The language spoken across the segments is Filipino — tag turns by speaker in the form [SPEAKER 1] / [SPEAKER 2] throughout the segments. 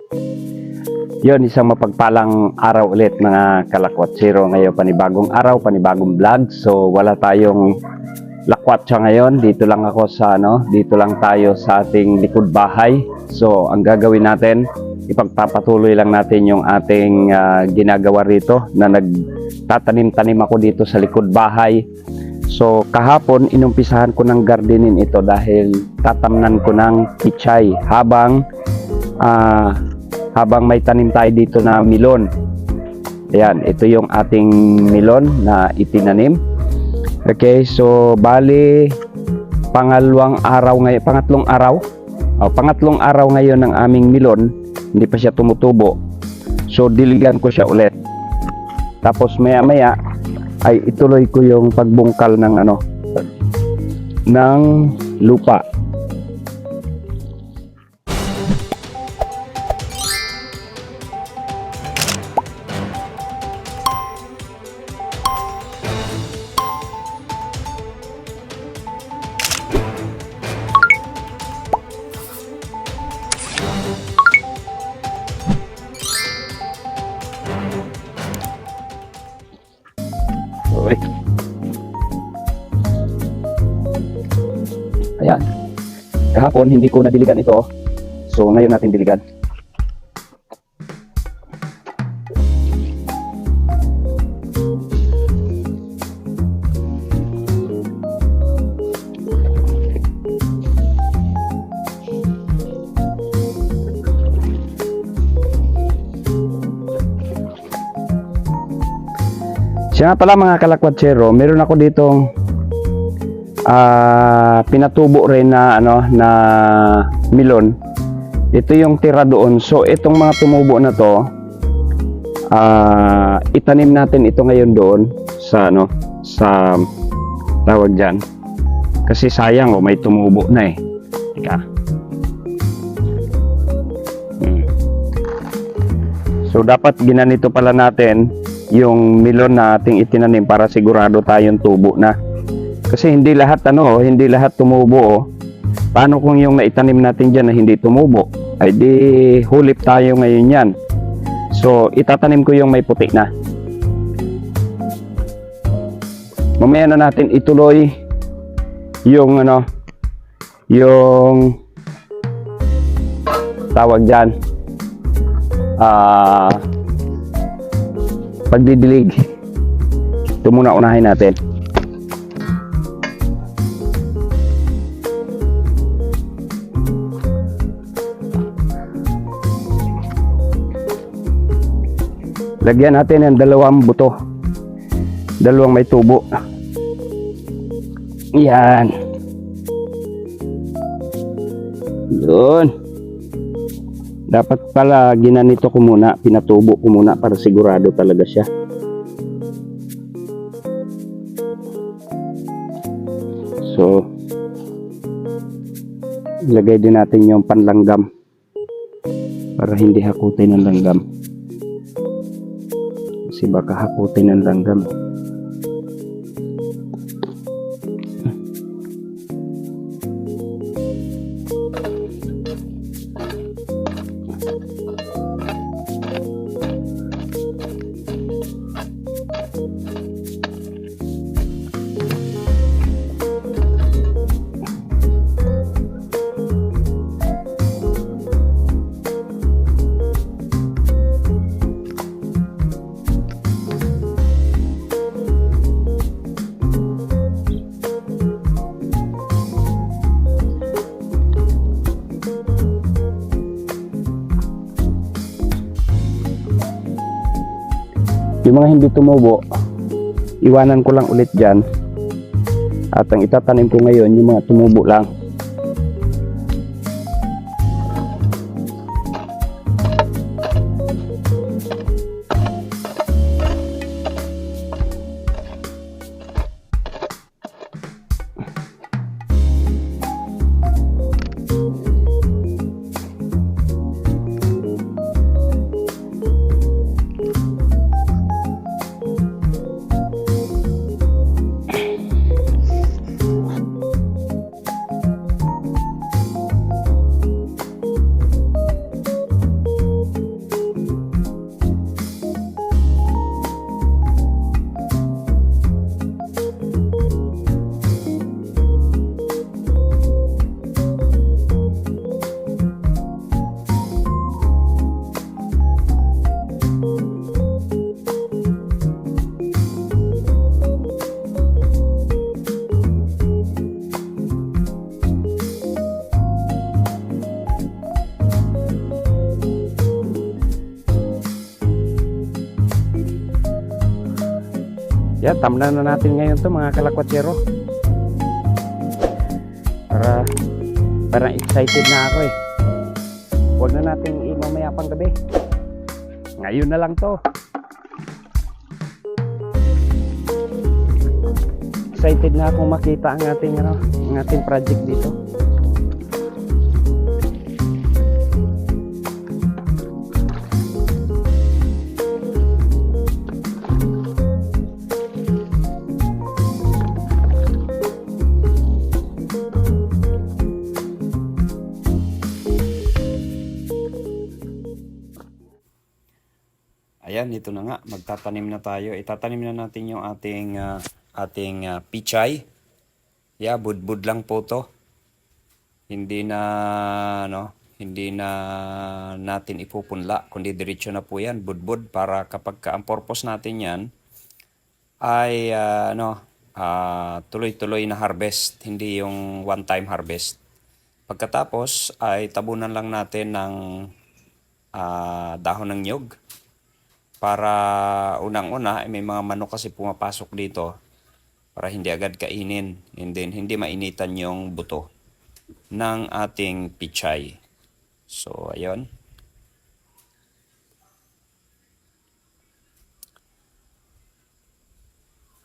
[SPEAKER 1] Yun, isang mapagpalang araw ulit mga kalakwatsero. Ngayon, panibagong araw, panibagong vlog. So, wala tayong lakwatsa ngayon. Dito lang ako sa, dito lang tayo sa ating likod bahay. So, ang gagawin natin, ipagpapatuloy lang natin yung ating ginagawa rito na nagtatanim-tanim ako dito sa likod bahay. So, kahapon, inumpisahan ko ng gardenin ito dahil tatamnan ko ng pichay habang may tanim tayo dito na milon. Ayan, ito yung ating milon na itinanim. Okay, so bali pangatlong araw ngayon ng aming milon, hindi pa siya tumutubo. So diligan ko siya ulit. Tapos maya-maya ay ituloy ko yung pagbungkal ng lupa. Ayan. Kahapon hindi ko nadiligan ito. So ngayon natin diligan. Siya nga pala mga kalakwatsero, meron ako ditong pinatubo rin na na milon. Ito yung tira doon. So itong mga tumubo na to, itanim natin ito ngayon doon sa sa tawag diyan. Kasi sayang may tumubo na eh. Teka. So dapat ginanito pala natin yung milon na ating itinanim para sigurado tayong tubo na. Kasi hindi lahat tumubo. Paano kung yung naitanim natin diyan na hindi tumubo? Ay di hulip tayo ngayon yan. So itatanim ko yung may puti na. Mamaya na natin ituloy yung yung tawag diyan. Pagdidilig. Ito muna unahin natin. Lagyan natin ng dalawang buto. Dalawang may tubo. Yan. Yun. Dapat pala ginanito ko muna, pinatubo ko muna para sigurado talaga siya. So, ilagay din natin yung panlanggam para hindi hakutin ng langgam. Kasi baka hakutin ng langgam. Yung mga hindi tumubo, iwanan ko lang ulit dyan. At ang itatanim ko ngayon, yung mga tumubo lang. Yan, tamnan na natin ngayon to mga kalakwatsero. Parang excited na ako eh. Huwag na natin mamaya pang gabi. Ngayon na lang to. Excited na akong makita ang ating project dito. Ayan, ito na nga. Magtatanim na tayo. Itatanim na natin yung ating pichay. Yeah, budbud lang po to. Hindi na natin ipupunla, kundi diretso na po yan, budbud, para kapag ang purpose natin yan ay tuloy-tuloy na harvest, hindi yung one-time harvest. Pagkatapos ay tabunan lang natin ng dahon ng nyug para unang-una may mga manok kasi pumapasok dito para hindi agad kainin, and then hindi mainitan yung buto ng ating pichay. So, ayun.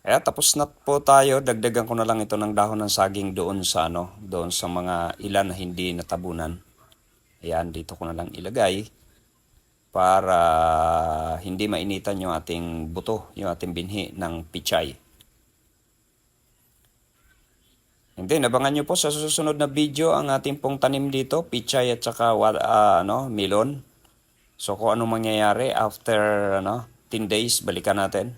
[SPEAKER 1] Kaya tapos na po tayo. Dagdagan ko na lang ito ng dahon ng saging doon sa mga ilan na hindi natabunan. Ayan, dito ko na lang ilagay para hindi mainitan yung ating buto, yung ating binhi ng pichay. And then, abangan nyo po sa susunod na video ang ating pong tanim dito, pichay at saka melon. So kung anong mangyayari after 10 days, balikan natin.